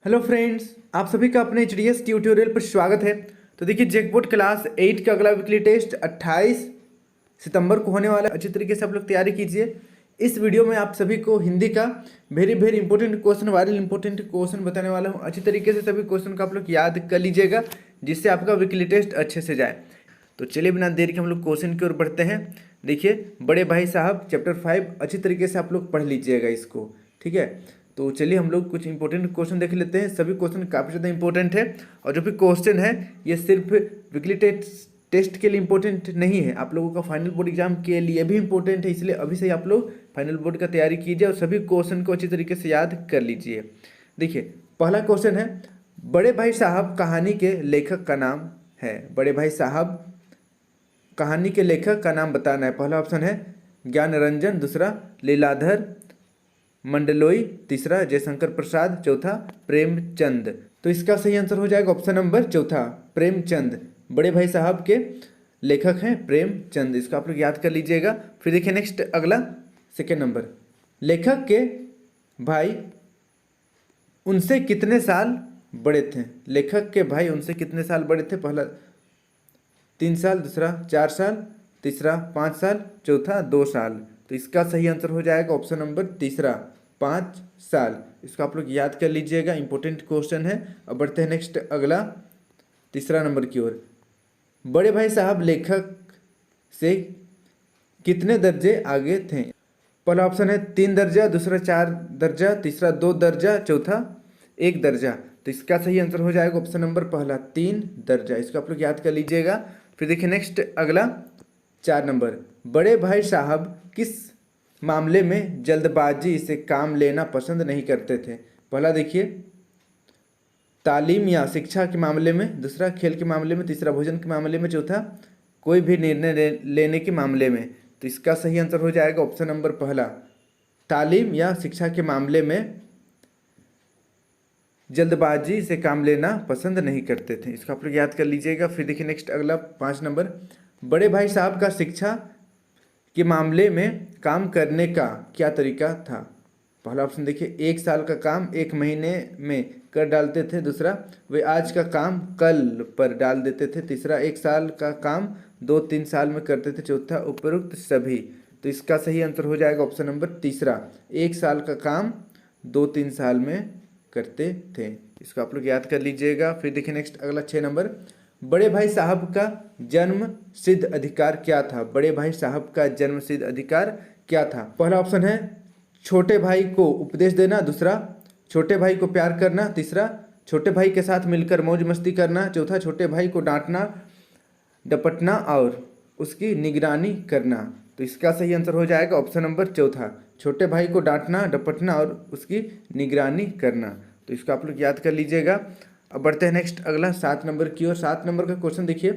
Hello friends, आप सभी का अपने एचडीएस ट्यूटोरियल पर स्वागत है। तो देखिए, जैकपॉट क्लास 8 का अगला वीकली टेस्ट 28 सितंबर को होने वाला है। अच्छी तरीके से आप लोग तैयारी कीजिए। इस वीडियो में आप सभी को हिंदी का very very important question, viral important question बताने वाला हूँ। अच्छी तरीके से सभी क्वेश्चन का आप लोग याद कर लीजिएगा, जिससे आपका वीकली टेस्ट अच्छे से जाए। तो चलिए बिना देर के हम लोग क्वेश्चन की ओर बढ़ते हैं। देखिए, बड़े भाई साहब चैप्टर 5 अच्छी तरीके से आप लोग पढ़ लीजिएगा इसको, ठीक है। तो चलिए हम लोग कुछ इंपॉर्टेंट क्वेश्चन देख लेते हैं। सभी क्वेश्चन काफ़ी ज़्यादा इंपॉर्टेंट है, और जो भी क्वेश्चन है ये सिर्फ वीकली टेस्ट के लिए इंपॉर्टेंट नहीं है, आप लोगों का फाइनल बोर्ड एग्जाम के लिए भी इंपॉर्टेंट है। इसलिए अभी से ही आप लोग फाइनल बोर्ड का तैयारी कीजिए और सभी क्वेश्चन को अच्छी तरीके से याद कर लीजिए। देखिए, पहला क्वेश्चन है, बड़े भाई साहब कहानी के लेखक का नाम है। बड़े भाई साहब कहानी के लेखक का नाम बताना है। पहला ऑप्शन है ज्ञान रंजन, दूसरा लीलाधर मंडलोई, तीसरा जयशंकर प्रसाद, चौथा प्रेमचंद। तो इसका सही आंसर हो जाएगा ऑप्शन नंबर चौथा, प्रेमचंद। बड़े भाई साहब के लेखक हैं प्रेमचंद। इसको आप लोग याद कर लीजिएगा। फिर देखिए नेक्स्ट अगला सेकेंड नंबर, लेखक के भाई उनसे कितने साल बड़े थे। लेखक के भाई उनसे कितने साल बड़े थे। पहला 3 साल, दूसरा 4 साल, तीसरा 5 साल, चौथा 2 साल। तो इसका सही आंसर हो जाएगा ऑप्शन नंबर तीसरा, 5 साल। इसको आप लोग याद कर लीजिएगा, इंपॉर्टेंट क्वेश्चन है। अब बढ़ते हैं नेक्स्ट अगला तीसरा नंबर की ओर। बड़े भाई साहब लेखक से कितने दर्जे आगे थे। पहला ऑप्शन है 3 दर्जा, दूसरा 4 दर्जा, तीसरा 2 दर्जा, चौथा 1 दर्जा। तो इसका सही आंसर हो जाएगा ऑप्शन नंबर पहला, 3 दर्जा। इसको आप लोग याद कर लीजिएगा। फिर देखिए नेक्स्ट अगला 4 नंबर, बड़े भाई साहब किस मामले में जल्दबाजी से काम लेना पसंद नहीं करते थे। पहला देखिए तालीम या शिक्षा के मामले में, दूसरा खेल के मामले में, तीसरा भोजन के मामले में, चौथा कोई भी निर्णय लेने के मामले में। तो इसका सही आंसर हो जाएगा ऑप्शन नंबर पहला, तालीम या शिक्षा के मामले में जल्दबाजी से काम लेना पसंद नहीं करते थे। इसको आप लोग याद कर लीजिएगा। फिर देखिए नेक्स्ट अगला 5 नंबर, बड़े भाई साहब का शिक्षा के मामले में काम करने का क्या तरीका था। पहला ऑप्शन देखिए 1 साल का काम 1 महीने में कर डालते थे, दूसरा वे आज का काम कल पर डाल देते थे, तीसरा 1 साल का काम 2-3 साल में करते थे, चौथा उपरोक्त सभी। तो इसका सही आंसर हो जाएगा ऑप्शन नंबर तीसरा, 1 साल का काम 2-3 साल में करते थे। इसको आप लोग याद कर लीजिएगा। फिर देखिए नेक्स्ट अगला 6 नंबर, बड़े भाई साहब का जन्म सिद्ध अधिकार क्या था। बड़े भाई साहब का जन्म सिद्ध अधिकार क्या था। पहला ऑप्शन है छोटे भाई को उपदेश देना, दूसरा छोटे भाई को प्यार करना, तीसरा छोटे भाई के साथ मिलकर मौज मस्ती करना, चौथा छोटे भाई को डांटना डपटना और उसकी निगरानी करना। तो इसका सही आंसर हो जाएगा ऑप्शन नंबर चौथा, छोटे भाई को डांटना डपटना और उसकी निगरानी करना। तो इसको आप लोग याद कर लीजिएगा। अब बढ़ते हैं नेक्स्ट अगला 7 नंबर की ओर। 7 नंबर का क्वेश्चन देखिए,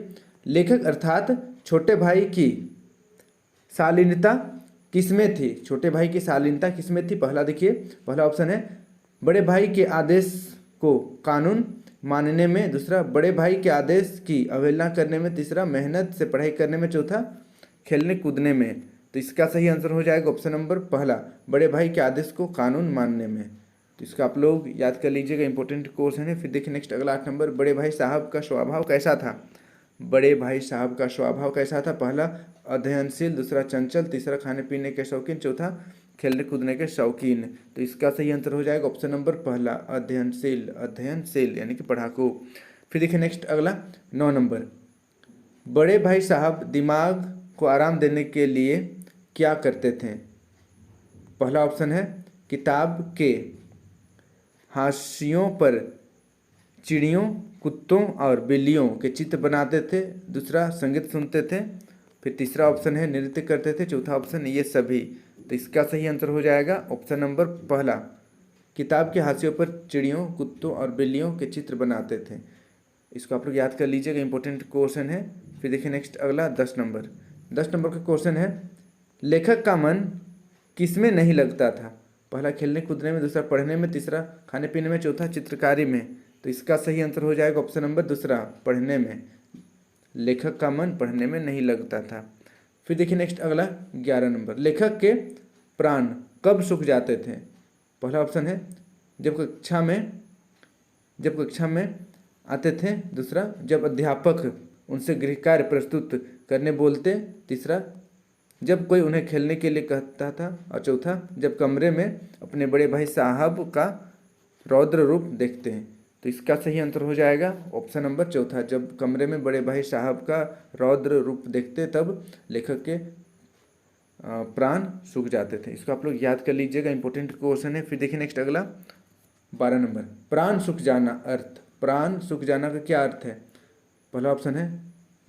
लेखक अर्थात छोटे भाई की शालीनता किसमें थी। छोटे भाई की शालीनता किसमें थी। पहला देखिए, पहला ऑप्शन है बड़े भाई के आदेश को कानून मानने में, दूसरा बड़े भाई के आदेश की अवहेलना करने में, तीसरा मेहनत से पढ़ाई करने में, चौथा खेलने कूदने में। तो इसका सही आंसर हो जाएगा ऑप्शन नंबर पहला, बड़े भाई के आदेश को कानून मानने में। तो इसका आप लोग याद कर लीजिएगा, इंपॉर्टेंट क्वेश्चन है। फिर देखिए नेक्स्ट अगला 8 नंबर, बड़े भाई साहब का स्वभाव कैसा था। बड़े भाई साहब का स्वभाव कैसा था। पहला अध्ययनशील, दूसरा चंचल, तीसरा खाने पीने के शौकीन, चौथा खेलने कूदने के शौकीन। तो इसका सही आंसर हो जाएगा ऑप्शन नंबर पहला, अध्ययनशील। अध्ययनशील यानी कि पढ़ाकू। फिर देखिए नेक्स्ट अगला 9 नंबर, बड़े भाई साहब दिमाग को आराम देने के लिए क्या करते थे। पहला ऑप्शन है किताब के हाशियों पर चिड़ियों, कुत्तों और बिल्लियों के चित्र बनाते थे, दूसरा संगीत सुनते थे, फिर तीसरा ऑप्शन है नृत्य करते थे, चौथा ऑप्शन ये सभी। तो इसका सही आंसर हो जाएगा ऑप्शन नंबर पहला, किताब के हाशियों पर चिड़ियों, कुत्तों और बिल्लियों के चित्र बनाते थे। इसको आप लोग याद कर लीजिएगा, इंपॉर्टेंट क्वेश्चन है। फिर देखिए नेक्स्ट अगला 10 नंबर। 10 नंबर का क्वेश्चन है, लेखक का मन किसमें नहीं लगता था। पहला खेलने कूदने में, दूसरा पढ़ने में, तीसरा खाने पीने में, चौथा चित्रकारी में। तो इसका सही आंसर हो जाएगा ऑप्शन नंबर दूसरा, पढ़ने में। लेखक का मन पढ़ने में नहीं लगता था। फिर देखिए नेक्स्ट अगला 11 नंबर, लेखक के प्राण कब सूख जाते थे। पहला ऑप्शन है जब कक्षा में जब कक्षा में आते थे। दूसरा, जब अध्यापक उनसे गृह कार्य प्रस्तुत करने बोलते। तीसरा, जब कोई उन्हें खेलने के लिए कहता था। और चौथा, जब कमरे में अपने बड़े भाई साहब का रौद्र रूप देखते हैं। तो इसका सही आंसर हो जाएगा ऑप्शन नंबर चौथा, जब कमरे में बड़े भाई साहब का रौद्र रूप देखते तब लेखक के प्राण सूख जाते थे। इसको आप लोग याद कर लीजिएगा, इंपॉर्टेंट क्वेश्चन है। फिर देखिए नेक्स्ट अगला 12 नंबर, प्राण सूख जाना अर्थ। प्राण सूख जाना का क्या अर्थ है? पहला ऑप्शन है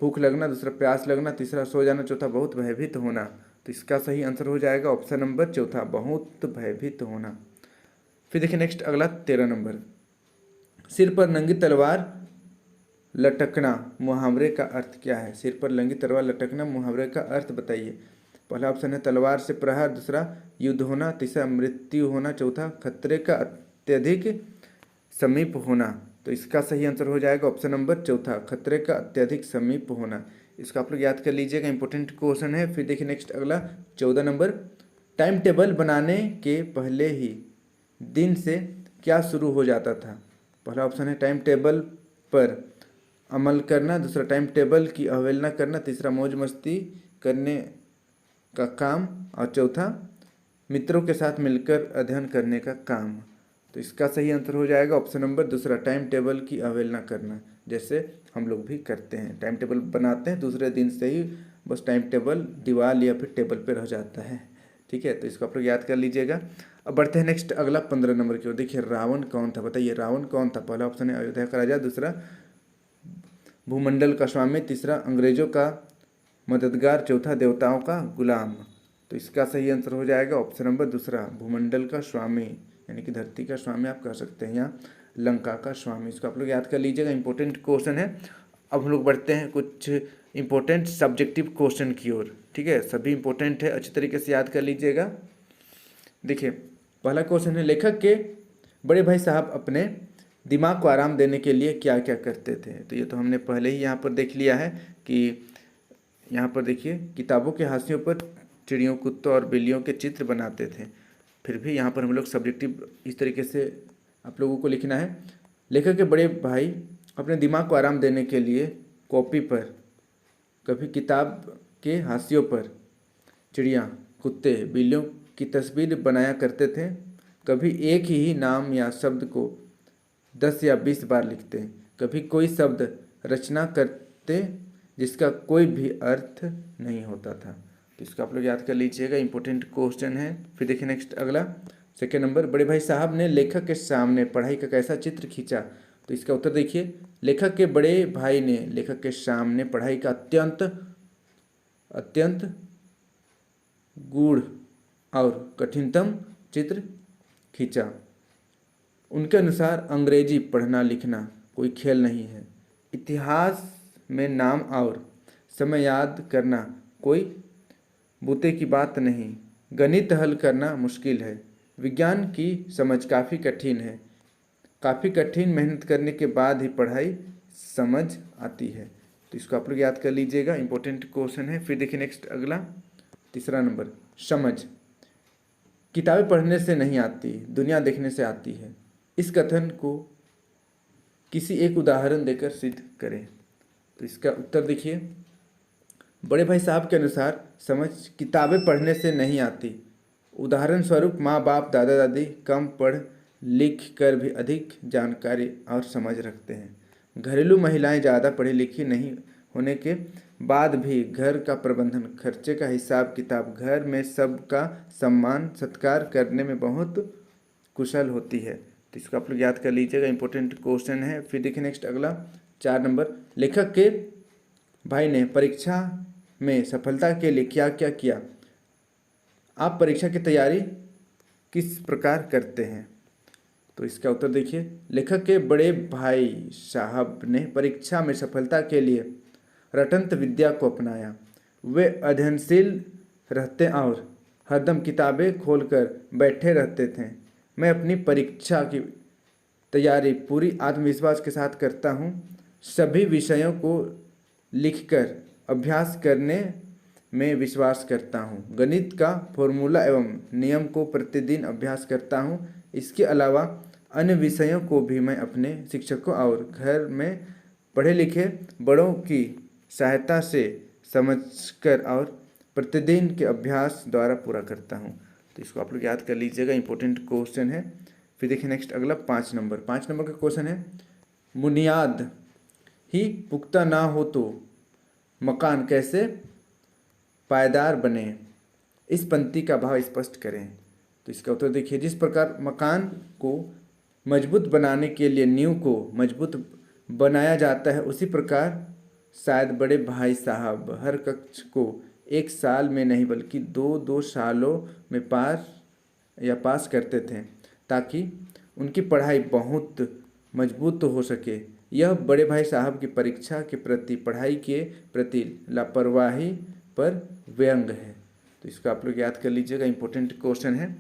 भूख लगना, दूसरा प्यास लगना, तीसरा सो जाना, चौथा बहुत भयभीत होना। तो इसका सही आंसर हो जाएगा ऑप्शन नंबर चौथा, बहुत भयभीत होना। फिर देखिए नेक्स्ट अगला 13 नंबर, सिर पर नंगी तलवार लटकना मुहावरे का अर्थ क्या है? सिर पर नंगी तलवार लटकना मुहावरे का अर्थ बताइए। पहला ऑप्शन है तलवार से प्रहार, दूसरा युद्ध होना, तीसरा मृत्यु होना, चौथा खतरे का अत्यधिक समीप होना। तो इसका सही आंसर हो जाएगा ऑप्शन नंबर चौथा, खतरे का अत्यधिक समीप होना। इसको आप लोग याद कर लीजिएगा, इंपॉर्टेंट क्वेश्चन है। फिर देखिए नेक्स्ट अगला 14 नंबर, टाइम टेबल बनाने के पहले ही दिन से क्या शुरू हो जाता था? पहला ऑप्शन है टाइम टेबल पर अमल करना, दूसरा टाइम टेबल की अवहेलना करना, तीसरा मौज मस्ती करने का काम, और चौथा मित्रों के साथ मिलकर अध्ययन करने का काम। तो इसका सही आंसर हो जाएगा ऑप्शन नंबर दूसरा, टाइम टेबल की अवहेलना करना। जैसे हम लोग भी करते हैं, टाइम टेबल बनाते हैं, दूसरे दिन से ही बस टाइम टेबल दीवार या फिर टेबल पे रह जाता है। ठीक है, तो इसको आप लोग याद कर लीजिएगा। अब बढ़ते हैं नेक्स्ट अगला 15 नंबर की ओर। देखिए रावण कौन था? बताइए रावण कौन था? पहला ऑप्शन है अयोध्या का राजा, दूसरा भूमंडल का स्वामी, तीसरा अंग्रेजों का मददगार, चौथा देवताओं का गुलाम। तो इसका सही आंसर हो जाएगा ऑप्शन नंबर दूसरा, भूमंडल का स्वामी, यानी कि धरती का स्वामी आप कह सकते हैं, या लंका का स्वामी। इसको आप लोग याद कर लीजिएगा, इंपॉर्टेंट क्वेश्चन है। अब हम लोग बढ़ते हैं कुछ इंपॉर्टेंट सब्जेक्टिव क्वेश्चन की ओर। ठीक है, सभी इंपॉर्टेंट है, अच्छी तरीके से याद कर लीजिएगा। देखिए पहला क्वेश्चन है, लेखक के बड़े भाई साहब अपने दिमाग को आराम देने के लिए क्या क्या करते थे? तो ये तो हमने पहले ही यहाँ पर देख लिया है कि यहाँ पर देखिए किताबों के हाशियों पर चिड़ियों, कुत्तों और बिल्लियों के चित्र बनाते थे। फिर भी यहाँ पर हम लोग सब्जेक्टिव इस तरीके से आप लोगों को लिखना है, लेखक के बड़े भाई अपने दिमाग को आराम देने के लिए कॉपी पर, कभी किताब के हाशियों पर चिड़िया, कुत्ते, बिल्लियों की तस्वीर बनाया करते थे। कभी एक ही नाम या शब्द को 10 या 20 बार लिखते, कभी कोई शब्द रचना करते जिसका कोई भी अर्थ नहीं होता था। तो इसको आप लोग याद कर लीजिएगा, इंपॉर्टेंट क्वेश्चन है। फिर देखिए नेक्स्ट अगला सेकेंड नंबर, बड़े भाई साहब ने लेखक के सामने पढ़ाई का कैसा चित्र खींचा? तो इसका उत्तर देखिए, लेखक के बड़े भाई ने लेखक के सामने पढ़ाई का अत्यंत गूढ़ और कठिनतम चित्र खींचा। उनके अनुसार अंग्रेजी पढ़ना लिखना कोई खेल नहीं है, इतिहास में नाम और समय याद करना कोई बूते की बात नहीं, गणित हल करना मुश्किल है, विज्ञान की समझ काफ़ी कठिन है, काफ़ी कठिन मेहनत करने के बाद ही पढ़ाई समझ आती है। तो इसको आप लोग याद कर लीजिएगा, इंपॉर्टेंट क्वेश्चन है। फिर देखिए नेक्स्ट अगला तीसरा नंबर, समझ किताबें पढ़ने से नहीं आती, दुनिया देखने से आती है। इस कथन को किसी एक उदाहरण देकर सिद्ध करें। तो इसका उत्तर देखिए, बड़े भाई साहब के अनुसार समझ किताबें पढ़ने से नहीं आती। उदाहरण स्वरूप माँ बाप, दादा दादी कम पढ़ लिख कर भी अधिक जानकारी और समझ रखते हैं। घरेलू महिलाएं ज़्यादा पढ़ी लिखी नहीं होने के बाद भी घर का प्रबंधन, खर्चे का हिसाब किताब, घर में सबका सम्मान सत्कार करने में बहुत कुशल होती है। तो इसको आप लोग याद कर लीजिएगा, इंपॉर्टेंट क्वेश्चन है। फिर देखिए नेक्स्ट अगला 4 नंबर, लेखक के भाई ने परीक्षा में सफलता के लिए क्या क्या किया? आप परीक्षा की तैयारी किस प्रकार करते हैं? तो इसका उत्तर देखिए, लेखक के बड़े भाई साहब ने परीक्षा में सफलता के लिए रटंत विद्या को अपनाया। वे अध्ययनशील रहते और हरदम किताबें खोलकर बैठे रहते थे। मैं अपनी परीक्षा की तैयारी पूरी आत्मविश्वास के साथ करता हूँ। सभी विषयों को लिखकर अभ्यास करने में विश्वास करता हूँ। गणित का फॉर्मूला एवं नियम को प्रतिदिन अभ्यास करता हूँ। इसके अलावा अन्य विषयों को भी मैं अपने शिक्षकों और घर में पढ़े लिखे बड़ों की सहायता से समझकर और प्रतिदिन के अभ्यास द्वारा पूरा करता हूँ। तो इसको आप लोग याद कर लीजिएगा, इंपॉर्टेंट क्वेश्चन है। फिर देखिए नेक्स्ट अगला 5 नंबर का क्वेश्चन है, बुनियाद ही पुख्ता ना हो तो मकान कैसे पायदार बने, इस पंक्ति का भाव स्पष्ट करें। तो इसका उत्तर देखिए, जिस प्रकार मकान को मजबूत बनाने के लिए नींव को मजबूत बनाया जाता है, उसी प्रकार शायद बड़े भाई साहब हर कक्ष को 1 साल में नहीं बल्कि 2-2 सालों में पास करते थे, ताकि उनकी पढ़ाई बहुत मजबूत हो सके। यह बड़े भाई साहब की परीक्षा के प्रति, पढ़ाई के प्रति लापरवाही पर व्यंग है। तो इसको आप लोग याद कर लीजिएगा, इंपॉर्टेंट क्वेश्चन है।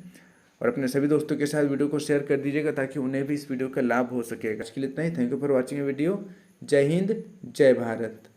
और अपने सभी दोस्तों के साथ वीडियो को शेयर कर दीजिएगा ताकि उन्हें भी इस वीडियो का लाभ हो सकेगा। आज के लिए इतना ही। Thank you for watching video. जय हिंद, जय भारत।